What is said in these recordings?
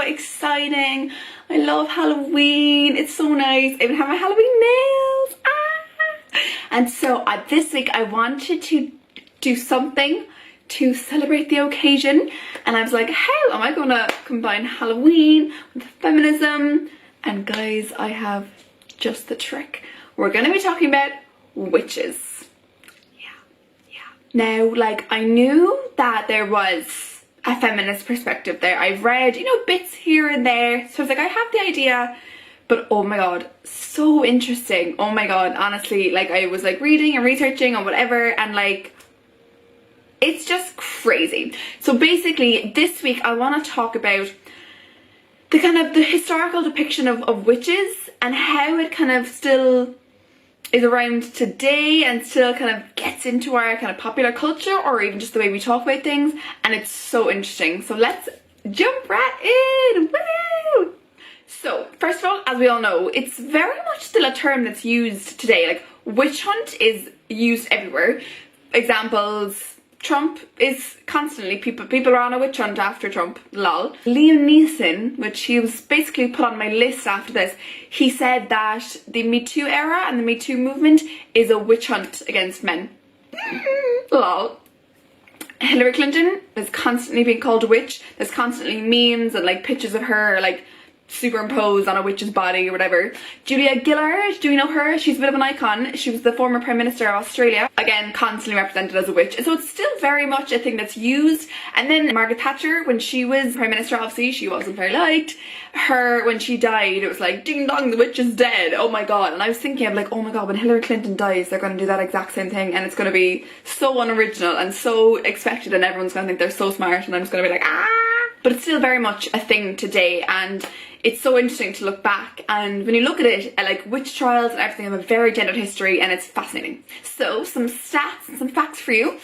exciting. I love Halloween. It's so nice. I even have my Halloween nails. And so this week I wanted to do something to celebrate the occasion, and I was like, how am I gonna combine Halloween with feminism? And guys, I have just the trick. We're gonna be talking about witches. Now, like, I knew that there was a feminist perspective there. I've read, you know, bits here and there. So I was like, I have the idea, but oh my god, so interesting. Oh my god, honestly, like, I was like reading and researching and whatever, and like, it's just crazy. So basically, this week I want to talk about the kind of the historical depiction of witches and how it kind of still is around today and still kind of gets into our kind of popular culture, or even just the way we talk about things, and it's so interesting. So let's jump right in. Woo! So first of all, as we all know, it's very much still a term that's used today. Like, witch hunt is used everywhere. Examples: Trump is constantly, people are on a witch hunt after Trump, lol. Liam Neeson, which he was basically put on my list after this, he said that the Me Too era and the Me Too movement is a witch hunt against men. Lol. Hillary Clinton is constantly being called a witch. There's constantly memes and like pictures of her like superimposed on a witch's body or whatever. Julia Gillard, do you know her? She's a bit of an icon. She was the former Prime Minister of Australia. Again, constantly represented as a witch. So it's still very much a thing that's used. And then Margaret Thatcher, when she was Prime Minister, obviously she wasn't very liked. Her, when she died, it was like, ding dong, the witch is dead. Oh my god. And I was thinking, I'm like, oh my god, when Hillary Clinton dies, they're going to do that exact same thing, and it's going to be so unoriginal and so expected, and everyone's going to think they're so smart, and I'm just going to be like, ah. But it's still very much a thing today, and it's so interesting to look back, and when you look at it, like, witch trials and everything have a very gendered history, and it's fascinating. So some stats and some facts for you.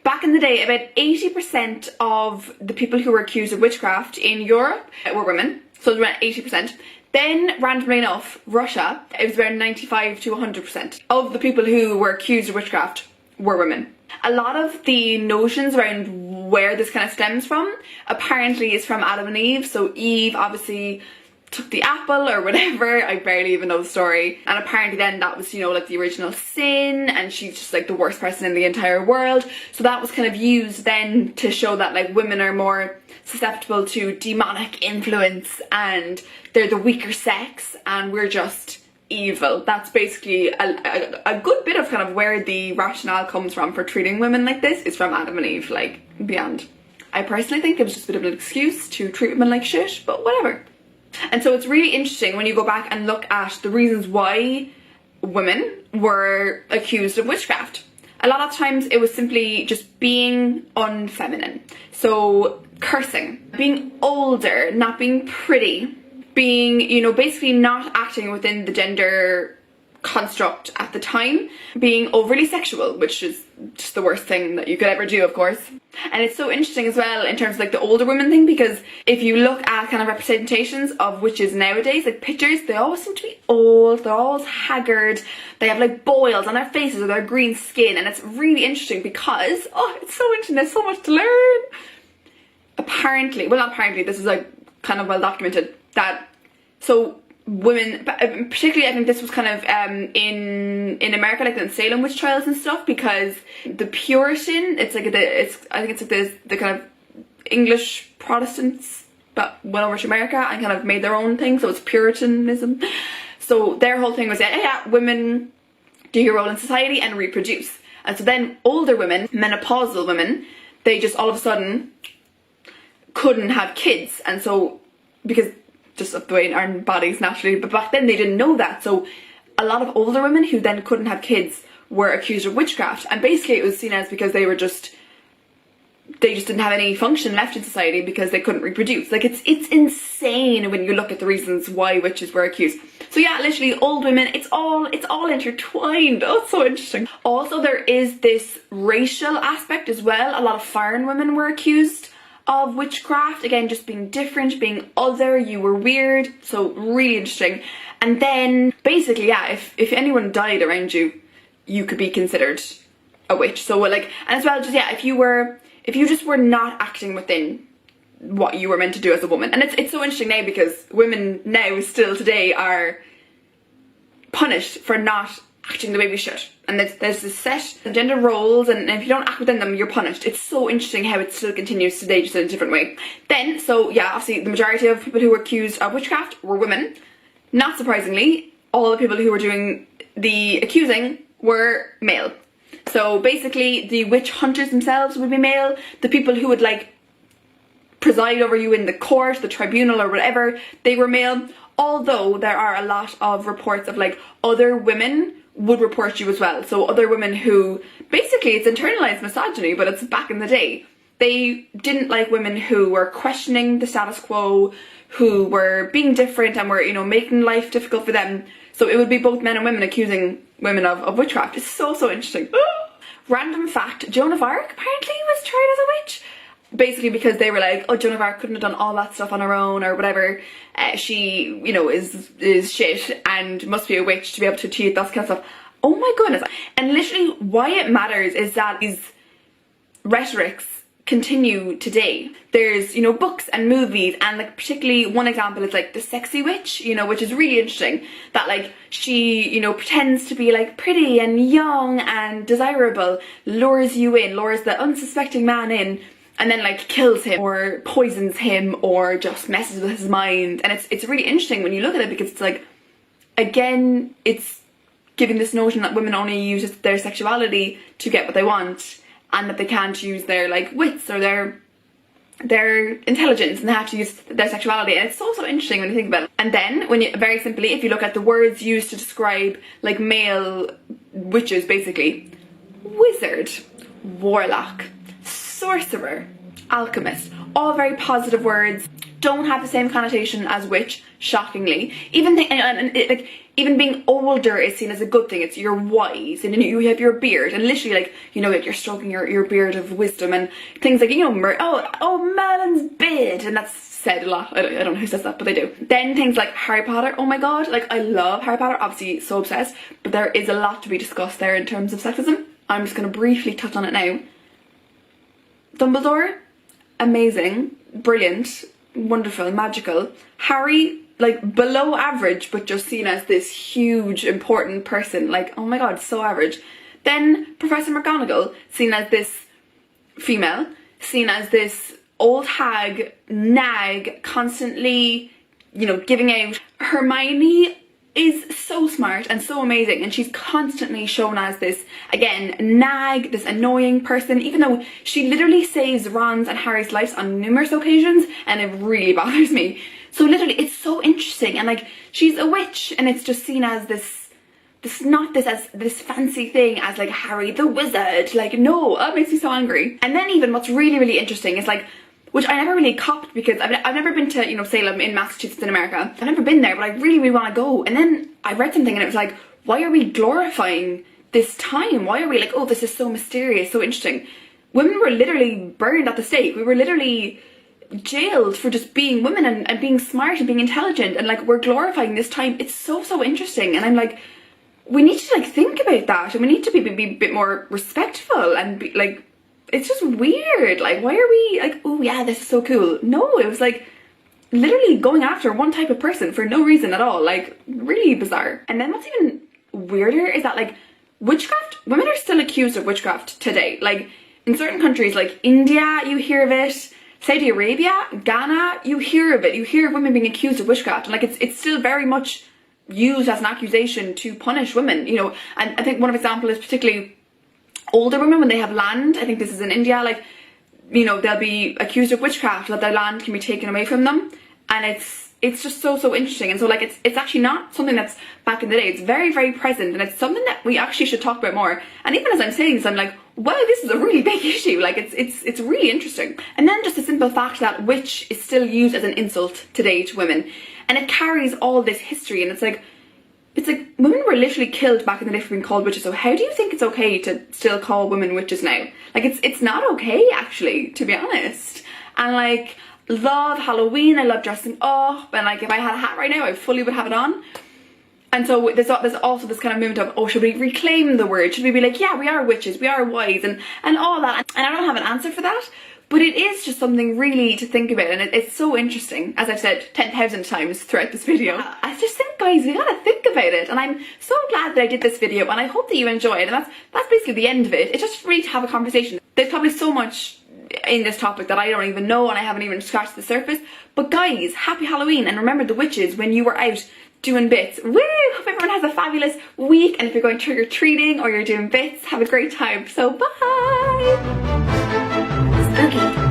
Back in the day, about 80% of the people who were accused of witchcraft in Europe were women. So it was around 80%. Then, randomly enough, Russia, it was around 95 to 100% of the people who were accused of witchcraft were women. A lot of the notions around where this kind of stems from apparently is from Adam and Eve. So Eve obviously took the apple or whatever, I barely even know the story, and apparently then that was, you know, like the original sin, and she's just like the worst person in the entire world. So that was kind of used then to show that like women are more susceptible to demonic influence and they're the weaker sex and we're just evil. That's basically a good bit of kind of where the rationale comes from for treating women like this is from Adam and Eve, like beyond. I personally think it was just a bit of an excuse to treat women like shit, but whatever. And so it's really interesting when you go back and look at the reasons why women were accused of witchcraft. A lot of times it was simply just being unfeminine. So cursing, being older, not being pretty, being, you know, basically not acting within the gender construct at the time, being overly sexual, which is just the worst thing that you could ever do, of course. And it's so interesting as well in terms of like the older women thing, because if you look at kind of representations of witches nowadays, like pictures, they always seem to be old, they're always haggard, they have like boils on their faces or their green skin, and it's really interesting because, oh, it's so interesting, there's so much to learn. Apparently, well, not apparently, this is like kind of well documented, that so women, particularly I think this was kind of in America, like in Salem witch trials and stuff, because the Puritan, it's like I think it's like the kind of English Protestants but went over to America and kind of made their own thing, so it's Puritanism. So their whole thing was, yeah, women do your role in society and reproduce. And so then older women, menopausal women, they just all of a sudden couldn't have kids, and so because just of the way our bodies naturally, but back then they didn't know that, so a lot of older women who then couldn't have kids were accused of witchcraft, and basically it was seen as because they just didn't have any function left in society because they couldn't reproduce. Like it's insane when you look at the reasons why witches were accused. So yeah, literally old women, it's all intertwined. Oh, it's so interesting. Also, there is this racial aspect as well. A lot of foreign women were accused of witchcraft, again, just being different, being other, you were weird. So really interesting. And then basically, yeah, if anyone died around you, you could be considered a witch. So like, and as well, just yeah, if you just were not acting within what you were meant to do as a woman. And it's so interesting now because women now still today are punished for not acting the way we should. And there's this set gender roles, and if you don't act within them, you're punished. It's so interesting how it still continues today, just in a different way. Then, so yeah, obviously the majority of people who were accused of witchcraft were women. Not surprisingly, all the people who were doing the accusing were male. So basically the witch hunters themselves would be male. The people who would like preside over you in the court, the tribunal or whatever, they were male. Although there are a lot of reports of like other women would report you as well. So other women who, basically it's internalized misogyny, but it's back in the day. They didn't like women who were questioning the status quo, who were being different and were, you know, making life difficult for them. So it would be both men and women accusing women of witchcraft. It's so interesting. Random fact, Joan of Arc apparently was tried as a witch. Basically because they were like, oh, Joan of Arc couldn't have done all that stuff on her own or whatever. She, you know, is shit and must be a witch to be able to achieve that kind of stuff. Oh my goodness. And literally why it matters is that these rhetorics continue today. There's, you know, books and movies, and like particularly one example is like The Sexy Witch, you know, which is really interesting, that like she, you know, pretends to be like pretty and young and desirable, lures you in, lures the unsuspecting man in, and then like kills him or poisons him or just messes with his mind. And it's really interesting when you look at it, because it's like, again, it's giving this notion that women only use their sexuality to get what they want, and that they can't use their like wits or their intelligence, and they have to use their sexuality. And it's so interesting when you think about it. And then when you, very simply, if you look at the words used to describe like male witches, basically, wizard, warlock, sorcerer, alchemist, all very positive words, don't have the same connotation as witch, shockingly. Even like even being older is seen as a good thing. It's you're wise and you have your beard, and literally like, you know, like you're stroking your beard of wisdom, and things like, you know, oh Merlin's beard, and that's said a lot. I don't know who says that, but they do. Then things like Harry Potter, oh my god, like I love Harry Potter, obviously so obsessed, but there is a lot to be discussed there in terms of sexism. I'm just going to briefly touch on it now. Dumbledore, amazing, brilliant, wonderful, magical. Harry, like below average, but just seen as this huge important person, like oh my god, so average. Then Professor McGonagall, seen as this female, seen as this old hag, nag, constantly, you know, giving out. Hermione is so smart and so amazing, and she's constantly shown as this, again, nag, this annoying person, even though she literally saves Ron's and Harry's lives on numerous occasions, and it really bothers me. So literally it's so interesting, and like she's a witch, and it's just seen as this not this as this fancy thing as like Harry the wizard. Like no, that makes me so angry. And then even what's really interesting is like, which I never really copped, because I've never been to, you know, Salem in Massachusetts in America. I've never been there, but I really want to go. And then I read something and it was like, why are we glorifying this time? Why are we like, oh, this is so mysterious, so interesting? Women were literally burned at the stake. We were literally jailed for just being women and being smart and being intelligent, and like we're glorifying this time. It's so interesting, and I'm like, we need to like think about that, and we need to be a bit more respectful and be like, it's just weird. Like, why are we like, oh yeah, this is so cool? No, it was like literally going after one type of person for no reason at all. Like, really bizarre. And then what's even weirder is that like witchcraft, women are still accused of witchcraft today. Like in certain countries like India, you hear of it. Saudi Arabia, Ghana, you hear of it. You hear of women being accused of witchcraft, and like it's still very much used as an accusation to punish women, you know. And I think one example is particularly older women when they have land. I think this is in India, like, you know, they'll be accused of witchcraft, that their land can be taken away from them, and it's just so interesting. And so like it's actually not something that's back in the day. It's very present, and it's something that we actually should talk about more. And even as I'm saying this, I'm like, wow, this is a really big issue. Like it's really interesting. And then just the simple fact that witch is still used as an insult today to women, and it carries all this history. And it's like women were literally killed back in the day for being called witches. So how do you think it's okay to still call women witches now? Like it's not okay, actually, to be honest. And like, love Halloween, I love dressing up, and like if I had a hat right now I fully would have it on. And so there's also this kind of movement of, oh, should we reclaim the word? Should we be like, yeah, we are witches, we are wise, and all that? And I don't have an answer for that, But it is just something really to think about, and it's so interesting, as I've said 10,000 times throughout this video. I just think, guys, we gotta think about it, and I'm so glad that I did this video, and I hope that you enjoyed, and that's basically the end of it. It's just really to have a conversation. There's probably so much in this topic that I don't even know, and I haven't even scratched the surface. But guys, happy Halloween, and remember the witches when you were out doing bits. Woo! Hope everyone has a fabulous week, and if you're going trick-or-treating or you're doing bits, have a great time. So bye! Spooky.